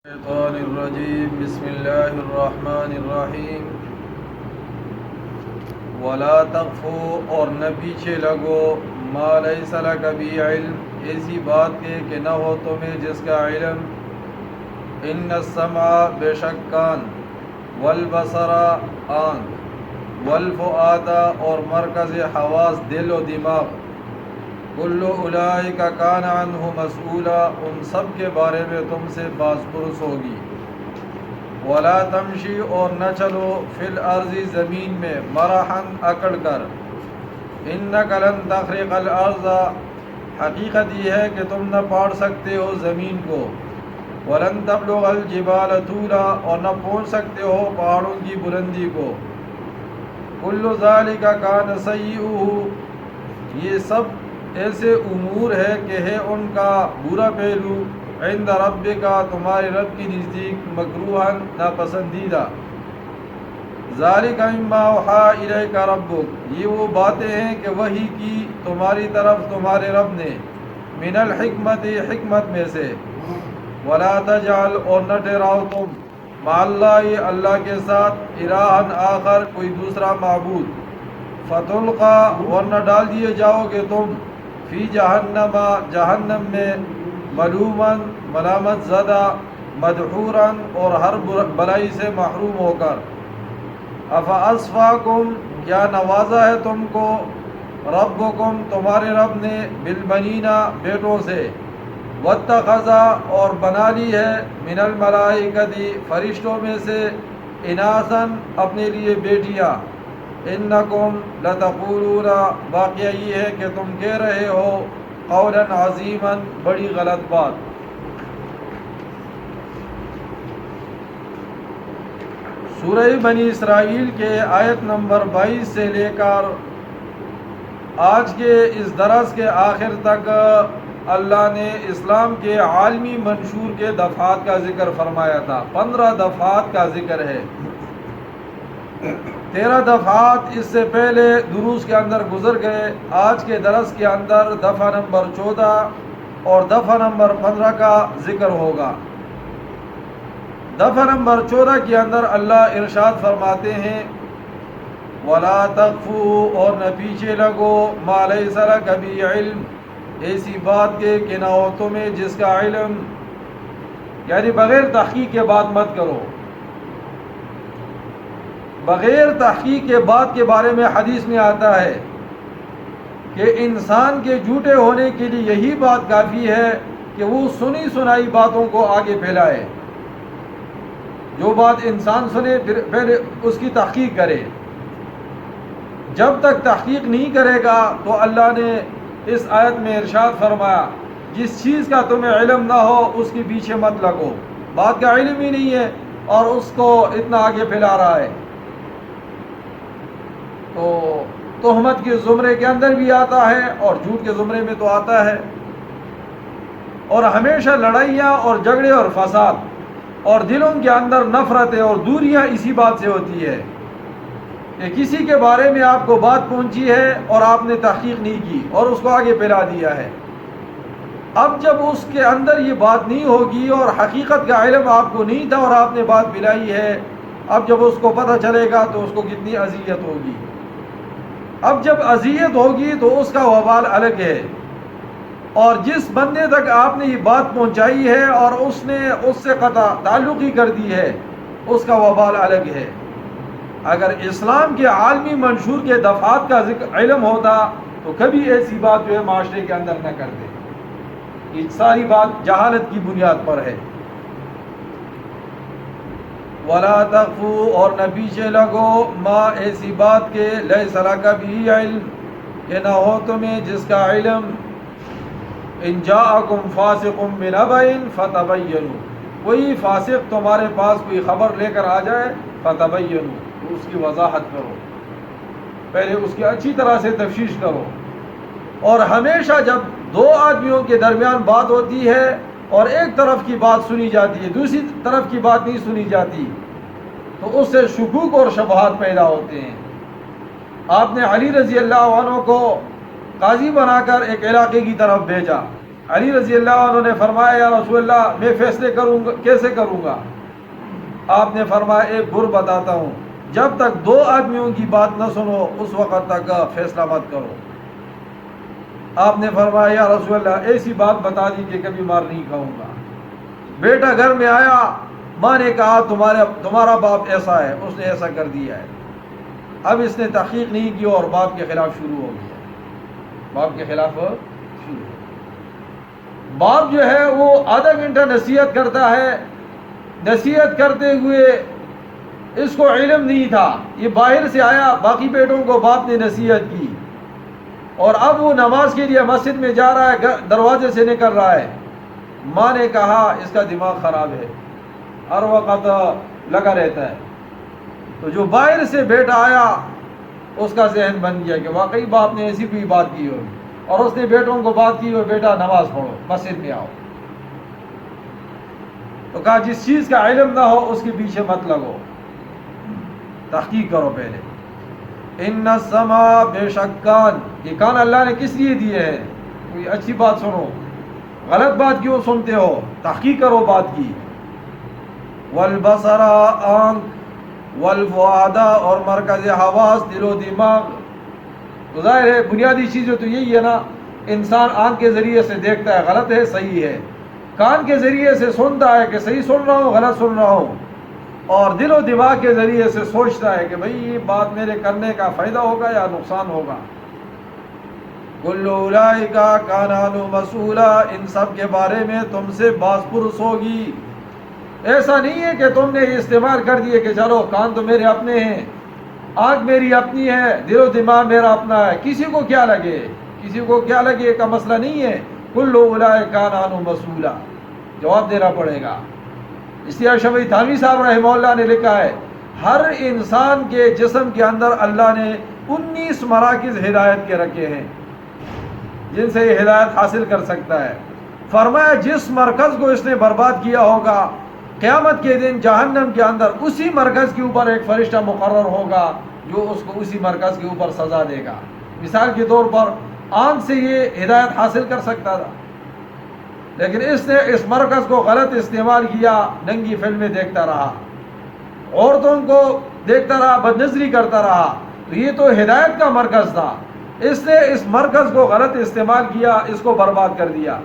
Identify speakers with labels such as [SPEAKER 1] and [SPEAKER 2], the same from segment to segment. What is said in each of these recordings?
[SPEAKER 1] الشیطان الرجیم بسم اللہ الرحمن الرحیم ولا تقفو اور نہ پیچھے لگو ما لیس لک بہ علم ایسی بات کے کہ نہ ہو تمہیں جس کا علم ان السمع بے شک کان والبصر آنکھ والفؤاد اور مرکز حواس دل و دماغ کل اولئک کان عنہ مسئولا ان سب کے بارے میں تم سے باز پرس ہوگی ولا تمشی اور نہ چلو فی الارض زمین میں مرحن اکڑ کر انک لن تخرق الارض حقیقت یہ ہے کہ تم نہ پاڑ سکتے ہو زمین کو ولن تبلغ الجبال طولا اور نہ پہنچ سکتے ہو پہاڑوں کی بلندی کو کل ذالک کان سیئہ یہ سب ایسے امور ہے کہ ہے ان کا برا پہلو عند ربک تمہارے رب کی نزدیک مکروہا ناپسندیدہ ذالک مما اوحی الیک ربک یہ وہ باتیں ہیں کہ وحی کی تمہاری طرف تمہارے رب نے من الحکمت حکمت میں سے ولا تجعل اور نہ ٹھہراؤ تم مع اللہ اللہ کے ساتھ الہا آخر کوئی دوسرا معبود فتلقا ورنہ ڈال دیے جاؤ گے تم فی جہنم جہنم میں ملوماً ملامت زدہ مدحوراً اور ہر بلائی سے محروم ہو کر افاصفاکم کیا نوازا ہے تم کو ربکم تمہارے رب نے بالبنینا بیٹوں سے واتخذ اور بنا لی ہے من الملائکۃ فرشتوں میں سے اناثاً اپنے لیے بیٹیاں انکم لتقولون واقعہ یہ ہے کہ تم کہہ رہے ہو قولا عظیما بڑی غلط بات سورہ بنی اسرائیل کے آیت نمبر 22 سے لے کر آج کے اس درس کے آخر تک اللہ نے اسلام کے عالمی منشور کے دفعات کا ذکر فرمایا تھا 15 دفعات کا ذکر ہے 13 دفعات اس سے پہلے دروس کے اندر گزر گئے آج کے درس کے اندر دفعہ نمبر 14 اور دفعہ نمبر 15 کا ذکر ہوگا دفعہ نمبر 14 کے اندر اللہ ارشاد فرماتے ہیں ولا تقفو اور نہ پیچھے لگو ما لیس لک بہ علم ایسی بات کے کہ نہ ہو تمہیں جس کا علم یعنی بغیر تحقیق کے بات مت کرو بغیر تحقیق کے بات کے بارے میں حدیث میں آتا ہے کہ انسان کے جھوٹے ہونے کے لیے یہی بات کافی ہے کہ وہ سنی سنائی باتوں کو آگے پھیلائے جو بات انسان سنے پھر پہلے اس کی تحقیق کرے جب تک تحقیق نہیں کرے گا تو اللہ نے اس آیت میں ارشاد فرمایا جس چیز کا تمہیں علم نہ ہو اس کے پیچھے مت لگو بات کا علم ہی نہیں ہے اور اس کو اتنا آگے پھیلا رہا ہے تو تہمت کے زمرے کے اندر بھی آتا ہے اور جھوٹ کے زمرے میں تو آتا ہے اور ہمیشہ لڑائیاں اور جھگڑے اور فساد اور دلوں کے اندر نفرتیں اور دوریاں اسی بات سے ہوتی ہے کہ کسی کے بارے میں آپ کو بات پہنچی ہے اور آپ نے تحقیق نہیں کی اور اس کو آگے پھیلا دیا ہے اب جب اس کے اندر یہ بات نہیں ہوگی اور حقیقت کا علم آپ کو نہیں تھا اور آپ نے بات پھیلائی ہے اب جب اس کو پتہ چلے گا تو اس کو کتنی اذیت ہوگی اب جب اذیت ہوگی تو اس کا وبال الگ ہے اور جس بندے تک آپ نے یہ بات پہنچائی ہے اور اس نے اس سے قطع تعلق ہی کر دی ہے اس کا وبال الگ ہے اگر اسلام کے عالمی منشور کے دفعات کا ذکر علم ہوتا تو کبھی ایسی بات جو ہے معاشرے کے اندر نہ کرتے یہ ساری بات جہالت کی بنیاد پر ہے ولا تقفو اور نہ پیچھے لگو ما ایسی بات کے لیس لک بہ علم کہ نہ ہو تمہیں جس کا علم ان جاءکم فاسق بنبأ فتبینوا کوئی فاسق تمہارے پاس کوئی خبر لے کر آ جائے فتبینوا تو اس کی وضاحت کرو پہلے اس کی اچھی طرح سے تفتیش کرو اور ہمیشہ جب دو آدمیوں کے درمیان بات ہوتی ہے اور ایک طرف کی بات سنی جاتی ہے دوسری طرف کی بات نہیں سنی جاتی تو اس سے شکوک اور شبہات پیدا ہوتے ہیں آپ نے علی رضی اللہ عنہ کو قاضی بنا کر ایک علاقے کی طرف بھیجا علی رضی اللہ عنہ نے فرمایا یا رسول اللہ میں فیصلے کروں گا کیسے کروں گا؟ آپ نے فرمایا ایک گر بتاتا ہوں، جب تک دو آدمیوں کی بات نہ سنو اس وقت تک فیصلہ مت کرو۔ آپ نے فرمایا یا رسول اللہ ایسی بات بتا دی کہ کبھی مار نہیں کھاؤں گا۔ بیٹا گھر میں آیا، ماں نے کہا تمہارا باپ ایسا ہے، اس نے ایسا کر دیا ہے۔ اب اس نے تحقیق نہیں کی اور باپ کے خلاف شروع ہو گیا، باپ کے خلاف شروع ہو گیا۔ باپ جو ہے وہ آدھا گھنٹہ نصیحت کرتا ہے، نصیحت کرتے ہوئے اس کو علم نہیں تھا، یہ باہر سے آیا، باقی بیٹوں کو باپ نے نصیحت کی، اور اب وہ نماز کے لیے مسجد میں جا رہا ہے، دروازے سے نکل رہا ہے۔ ماں نے کہا اس کا دماغ خراب ہے، ہر وقت لگا رہتا ہے۔ تو جو باہر سے بیٹا آیا اس کا ذہن بن گیا کہ واقعی باپ نے ایسی کوئی بات کی ہوگی، اور اس نے بیٹوں کو بات کی ہو بیٹا نماز پڑھو، مسجد میں آؤ۔ تو کہا جس چیز کا علم نہ ہو اس کے پیچھے مت لگو، تحقیق کرو پہلے۔ ان السمع، بے شک کان، یہ کان اللہ نے کس لیے دیے ہیں؟ کوئی اچھی بات سنو، غلط بات کیوں سنتے ہو؟ تحقیق کرو بات کی۔ والبصر، آنکھ، والفؤاد، اور مرکز حواس دل و دماغ۔ تو ظاہر ہے بنیادی چیزیں تو یہی ہے نا، انسان آنکھ کے ذریعے سے دیکھتا ہے غلط ہے صحیح ہے، کان کے ذریعے سے سنتا ہے کہ صحیح سن رہا ہوں غلط سن رہا ہوں، اور دل و دماغ کے ذریعے سے سوچتا ہے کہ بھئی یہ بات میرے کرنے کا فائدہ ہوگا یا نقصان ہوگا۔ کل اولئک کان عنہ مسئولا، ان سب کے بارے میں تم سے باز پرس ہوگی۔ ایسا نہیں ہے کہ تم نے یہ استعمال کر دیے کہ چلو کان تو میرے اپنے ہیں، آنکھ میری اپنی ہے، دل و دماغ میرا اپنا ہے، کسی کو کیا لگے، کسی کو کیا لگے کا مسئلہ نہیں ہے۔ کل اولئک کان عنہ مسئولا، جواب دینا پڑے گا۔ اس لیے اشرف علی تھانوی صاحب رحمہ اللہ نے لکھا ہے ہر انسان کے جسم کے اندر اللہ نے 19 مراکز ہدایت کے رکھے ہیں جن سے یہ ہدایت حاصل کر سکتا ہے۔ فرمایا جس مرکز کو اس نے برباد کیا ہوگا قیامت کے دن جہنم کے اندر اسی مرکز کے اوپر ایک فرشتہ مقرر ہوگا جو اس کو اسی مرکز کے اوپر سزا دے گا۔ مثال کے طور پر آنکھ سے یہ ہدایت حاصل کر سکتا تھا، لیکن اس نے اس مرکز کو غلط استعمال کیا، ننگی فلمیں دیکھتا رہا، عورتوں کو دیکھتا رہا، بد نظری کرتا رہا، تو یہ تو ہدایت کا مرکز تھا، اس نے اس مرکز کو غلط استعمال کیا، اس کو برباد کر دیا۔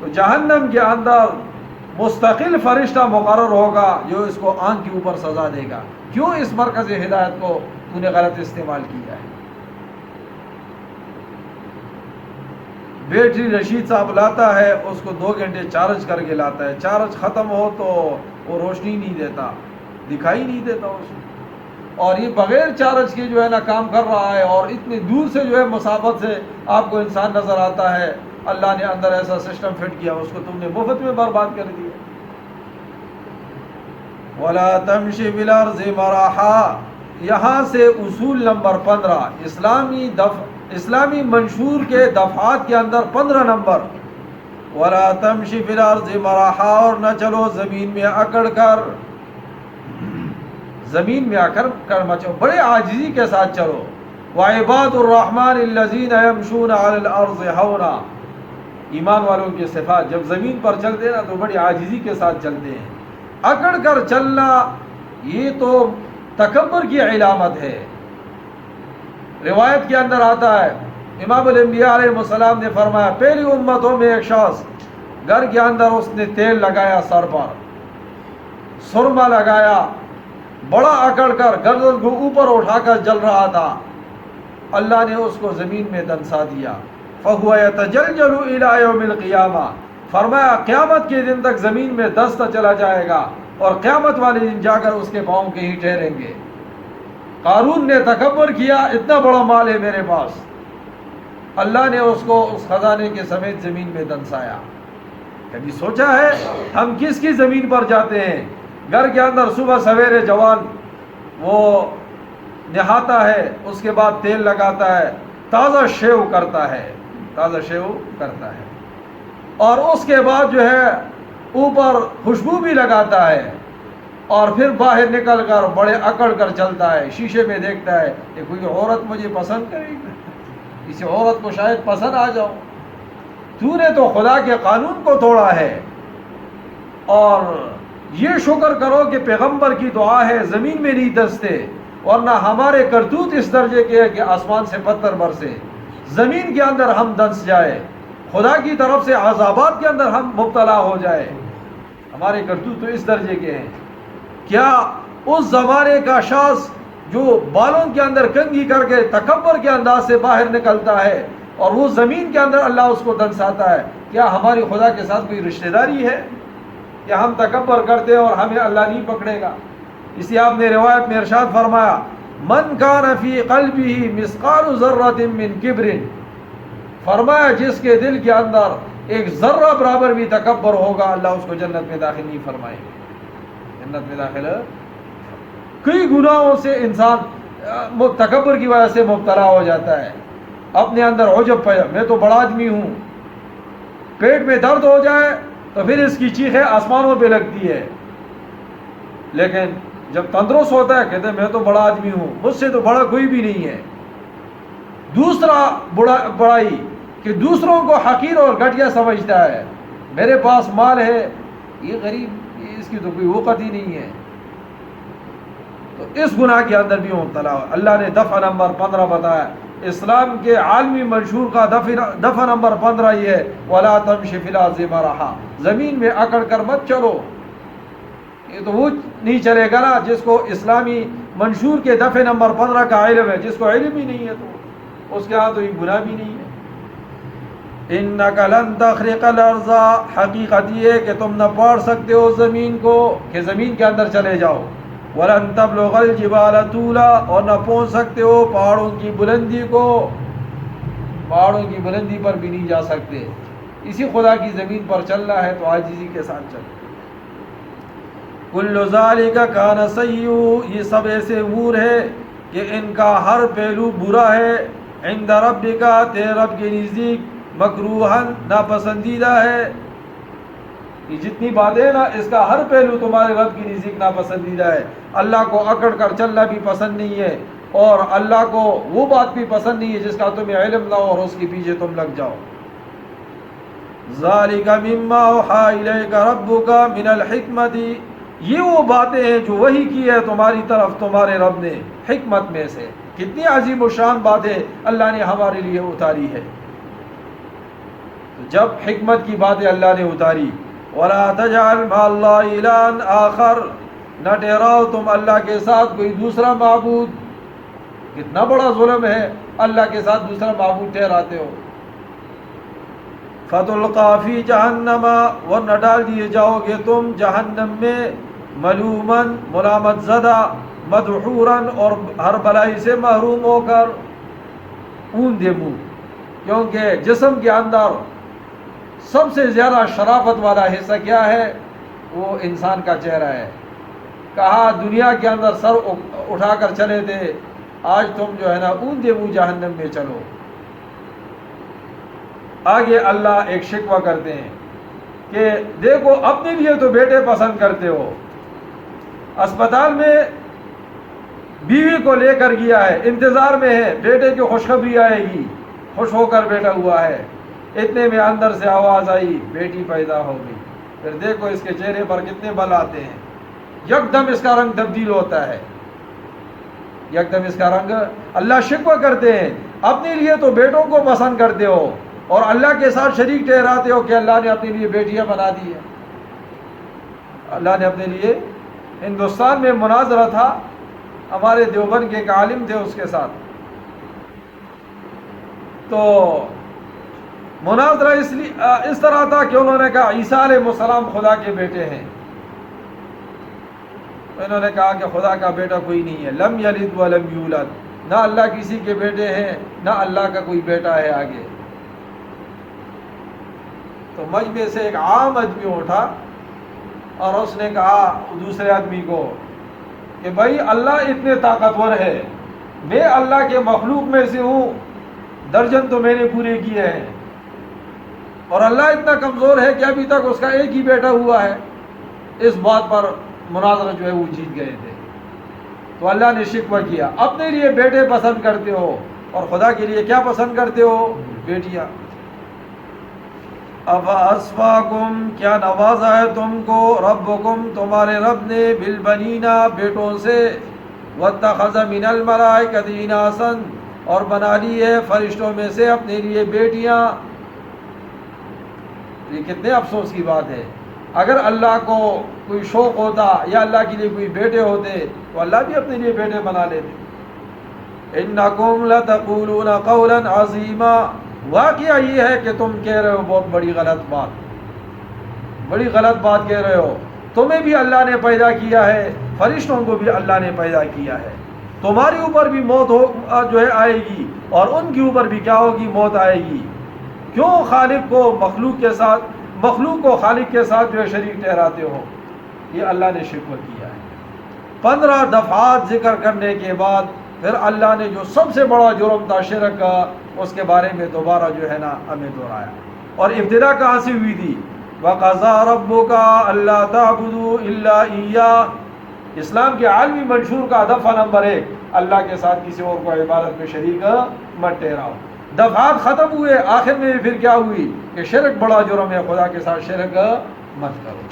[SPEAKER 1] تو جہنم کے اندر مستقل فرشتہ مقرر ہوگا جو اس کو آنکھ کے اوپر سزا دے گا، کیوں اس مرکز ہدایت کو تو نے غلط استعمال کیا ہے۔ بیٹری رشید صاحب لاتا ہے، اس کو 2 گھنٹے چارج کر کے لاتا ہے، چارج ختم ہو تو وہ روشنی نہیں دیتا، دکھائی نہیں دیتا اس کو، اور یہ بغیر چارج کے جو ہے نا کام کر رہا ہے، اور اتنی دور سے جو ہے مسافت سے آپ کو انسان نظر آتا ہے۔ اللہ نے اندر ایسا سسٹم فٹ کیا، اس کو تم نے مفت میں برباد کر دیا۔ وَلَا تَمْشِ فِي الْأَرْضِ مَرَحًا، یہاں سے اصول نمبر 15 اسلامی منشور کے دفعات کے اندر 15 نمبر۔ وَلَا تَمْشِ فِي الْأَرْضِ مَرَحًا، اور نہ چلو زمین میں اکڑ کر، زمین میں اکڑ کر مت چلو، بڑے عاجزی کے ساتھ چلو۔ وَعِبَادُ الرَّحْمَنِ الَّذِينَ يَمْشُونَ عَلَى الْأَرْضِ هَوْنًا، ایمان والوں کی صفات جب زمین پر چلتے نا تو بڑی عاجزی کے ساتھ چلتے ہیں۔ اکڑ کر چلنا یہ تو تکبر کی علامت ہے۔ روایت کے اندر آتا ہے امام الانبیاء علیہ السلام نے فرمایا پہلی امتوں میں ایک شخص گھر کے اندر اس نے تیل لگایا، سر پر سرما لگایا، بڑا اکڑ کر گردن کو اوپر اٹھا کر جل رہا تھا، اللہ نے اس کو زمین میں دنسا دیا۔ فَهُوَ يَتَجَلْجَلُ إِلَى يَوْمِ الْقِيَامَةِ، فرمایا قیامت کے دن تک زمین میں دستا چلا جائے گا، اور قیامت والے دن جا کر اس کے پاؤں کہیں ٹھہریں گے۔ قارون نے تکبر کیا، اتنا بڑا مال ہے میرے پاس، اللہ نے اس کو اس خزانے کے سمیت زمین میں دنسایا۔ کبھی سوچا ہے ہم کس کی زمین پر جاتے ہیں؟ گھر کے اندر صبح سویرے جوان وہ نہاتا ہے، اس کے بعد تیل لگاتا ہے، تازہ شیو کرتا ہے، اور اس کے بعد جو ہے اوپر خوشبو بھی لگاتا ہے، اور پھر باہر نکل کر بڑے اکڑ کر چلتا ہے، شیشے میں دیکھتا ہے کہ کوئی عورت مجھے پسند کرے گی، کسی عورت کو شاید پسند آ جاؤ۔ تو نے تو خدا کے قانون کو توڑا ہے، اور یہ شکر کرو کہ پیغمبر کی دعا ہے زمین میں نہیں دستے، ورنہ ہمارے کرتوت اس درجے کے ہے کہ آسمان سے پتھر برسے، زمین کے اندر ہم دنس جائے، خدا کی طرف سے عذابات کے اندر ہم مبتلا ہو جائے، ہمارے کرتوت تو اس درجے کے ہیں۔ کیا اس زمانے کا شخص جو بالوں کے اندر کنگھی کر کے تکبر کے انداز سے باہر نکلتا ہے اور وہ زمین کے اندر اللہ اس کو دنساتا ہے، کیا ہماری خدا کے ساتھ کوئی رشتہ داری ہے کہ ہم تکبر کرتے ہیں اور ہمیں اللہ نہیں پکڑے گا؟ اسی آپ نے روایت میں ارشاد فرمایا، من کان فی قلبہ مثقال ذرۃ من کبر، فرمایا جس کے دل کے اندر ایک ذرہ برابر بھی تکبر ہوگا اللہ اس کو جنت میں داخل نہیں فرمائے گا، جنت میں داخل۔ کئی گناہوں سے انسان تکبر کی وجہ سے مبتلا ہو جاتا ہے، اپنے اندر عجب پایا، میں تو بڑا آدمی ہوں، پیٹ میں درد ہو جائے تو پھر اس کی چیخیں آسمانوں پہ لگتی ہے، لیکن جب تندرست ہوتا ہے کہتے ہیں میں تو بڑا آدمی ہوں، مجھ سے تو بڑا کوئی بھی نہیں ہے۔ دوسرا بڑائی کہ دوسروں کو حقیر اور گھٹیا سمجھتا ہے، میرے پاس مال ہے، یہ غریب، اس کی تو کوئی وقت ہی نہیں ہے، تو اس گناہ کے اندر بھی مبتلا ہو۔ اللہ نے دفعہ نمبر 15 بتایا، اسلام کے عالمی منشور کا دفعہ نمبر 15 یہ ہے، وَلَا تَمْشِ فِي الْأَرْضِ مَرَحًا، زمین میں اکڑ کر مت چلو۔ یہ تو وہ نہیں چلے گا نا جس کو اسلامی منشور کے دفعہ نمبر 15 کا علم ہے، جس کو علم ہی نہیں ہے تو اس کے ہاں تو یہ گناہ بھی نہیں ہے۔ اِنَّكَ لَن تَخْرِقَ الْأَرْضَ، حقیقت یہ ہے کہ تم نہ پاڑ سکتے ہو زمین کو کہ زمین کے اندر چلے جاؤ، وَلَن تَبْلُغَ الْجِبَالَ طُولًا، اور نہ پہنچ سکتے ہو پہاڑوں کی بلندی کو، پہاڑوں کی بلندی پر بھی نہیں جا سکتے۔ اسی خدا کی زمین پر چلنا ہے تو عاجزی کے ساتھ چلنا۔ کُلُّ ذَلِكَ كَانَ سَيِّئُهُ، یہ سب ایسے امور ہے کہ ان کا ہر پہلو برا ہے، عند ربک، تیرے رب کے نزدیک، مکروہن، ناپسندیدہ ہے۔ یہ جتنی باتیں ہیں نا اس کا ہر پہلو تمہارے رب کی نزدیک ناپسندیدہ ہے۔ اللہ کو اکڑ کر چلنا بھی پسند نہیں ہے، اور اللہ کو وہ بات بھی پسند نہیں ہے جس کا تمہیں علم نہ ہو اور اس کے پیچھے تم لگ جاؤ۔ ذَلِكَ مِمَّا أَوْحَىٰ إِلَيْكَ رَبُّكَ مِنَ الْحِكْمَةِ، یہ وہ باتیں ہیں جو وحی کی ہے تمہاری طرف تمہارے رب نے حکمت میں سے۔ کتنی عظیم و شان باتیں اللہ نے ہمارے لیے اتاری ہے۔ جب حکمت کی باتیں اللہ نے اتاری، وَلَا تَجْعَلْ مَعَ اللَّهِ إِلَٰهًا آخَرَ، نہ ٹھہراؤ تم اللہ کے ساتھ کوئی دوسرا معبود۔ کتنا بڑا ظلم ہے، اللہ کے ساتھ دوسرا معبود ٹھہراتے ہو۔ فَتُلْقَىٰ فِي جَهَنَّمَ، ورنہ ڈال دیے جاؤ گے تم جہنم میں، ملوماً، ملامت زدہ، مدحوراً، اور ہر بلائی سے محروم ہو کر، اوندے منہ، کیونکہ جسم کے اندر سب سے زیادہ شرافت والا حصہ کیا ہے؟ وہ انسان کا چہرہ ہے۔ کہا دنیا کے اندر سر اٹھا کر چلے تھے، آج تم جو ہے نا اوندے منہ جہنم میں چلو۔ آگے اللہ ایک شکوہ کرتے ہیں کہ دیکھو اپنے لیے تو بیٹے پسند کرتے ہو، اسپتال میں بیوی کو لے کر گیا ہے، انتظار میں ہے بیٹے کی خوشخبری آئے گی، خوش ہو کر بیٹھا ہوا ہے، اتنے میں اندر سے آواز آئی بیٹی پیدا ہو گئی۔ پھر دیکھو اس کے چہرے پر کتنے بل آتے ہیں، یک دم اس کا رنگ تبدیل ہوتا ہے، یک دم اس کا رنگ۔ اللہ شکوہ کرتے ہیں اپنے لیے تو بیٹوں کو پسند کرتے ہو اور اللہ کے ساتھ شریک ٹھہراتے ہو کہ اللہ نے اپنے لیے بیٹیاں بنا دی ہیں۔ اللہ نے اپنے لیے، ہندوستان میں مناظرہ تھا، ہمارے دیوبند کے ایک عالم تھے اس کے ساتھ، تو مناظرہ اس طرح تھا کہ انہوں نے کہا عیسیٰ علیہ السلام خدا کے بیٹے ہیں، تو انہوں نے کہا کہ خدا کا بیٹا کوئی نہیں ہے، لم یلد ولم یولد، نہ اللہ کسی کے بیٹے ہیں نہ اللہ کا کوئی بیٹا ہے آگے۔ تو مجمع سے ایک عام آدمی اٹھا اور اس نے کہا دوسرے آدمی کو کہ بھائی اللہ اتنے طاقتور ہے، میں اللہ کے مخلوق میں سے ہوں، درجن تو میں نے پورے کیے ہیں، اور اللہ اتنا کمزور ہے کہ ابھی تک اس کا ایک ہی بیٹا ہوا ہے۔ اس بات پر مناظرہ جو ہے وہ جیت گئے تھے۔ تو اللہ نے شکوہ کیا اپنے لیے بیٹے پسند کرتے ہو اور خدا کے لیے کیا پسند کرتے ہو؟ بیٹیاں۔ افاسفاکم کیا نوازا ہے تم کو ربکم تمہارے رب نے بالبنینا بیٹوں سے واتخذ من الملائکۃ اناسا اور بنا لی ہے فرشتوں میں سے اپنے لیے بیٹیاں. یہ کتنے افسوس کی بات ہے. اگر اللہ کو کوئی شوق ہوتا یا اللہ کے لیے کوئی بیٹے ہوتے تو اللہ بھی اپنے لیے بیٹے بنا لیتے. انکم لتقولون قولا عظیما واقعہ یہ ہے کہ تم کہہ رہے ہو بہت بڑی غلط بات کہہ رہے ہو. تمہیں بھی اللہ نے پیدا کیا ہے فرشتوں کو بھی اللہ نے پیدا کیا ہے. تمہارے اوپر بھی موت جو ہے آئے گی اور ان کے اوپر بھی کیا ہوگی موت آئے گی. کیوں خالق کو مخلوق کو خالق کے ساتھ جو ہے شریک ٹھہراتے ہو. یہ اللہ نے شکوہ کیا ہے. 15 دفعات ذکر کرنے کے بعد پھر اللہ نے جو سب سے بڑا جرم تھا شرک کا اس کے بارے میں دوبارہ جو ہے نا ہمیں دہرایا. اور ابتدا کہاں سے ہوئی تھی؟ وَقَضَىٰ رَبُّكَ أَلَّا تَعْبُدُوا إِلَّا إِيَّاهُ. اسلام کے عالمی منشور کا دفعہ نمبر 1 اللہ کے ساتھ کسی اور کو عبادت میں شریک مت ٹھہراؤ. دفعات ختم ہوئے آخر میں پھر کیا ہوئی کہ شرک بڑا جرم ہے خدا کے ساتھ شرک مت کرو.